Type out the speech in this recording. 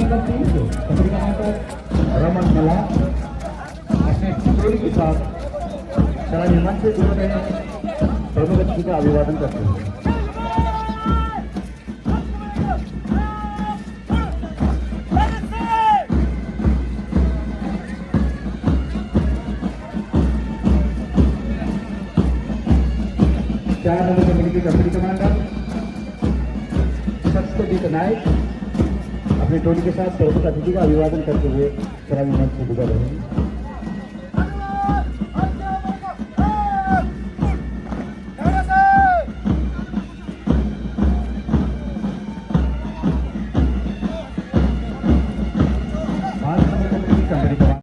Number 3 को company commander Raman मला अपने टोली के साथ सलामी मंच से जुड़ रहे हैं, प्रमुख अतिथि का अभिवादन करते हैं। चार नंबर कंपनी के कंपनी कमांडर सत्यजीत नायक अपने टोली के साथ प्रमुख अतिथि का अभिवादन करते हुए सलामी मंच से गुजर रहे हैं।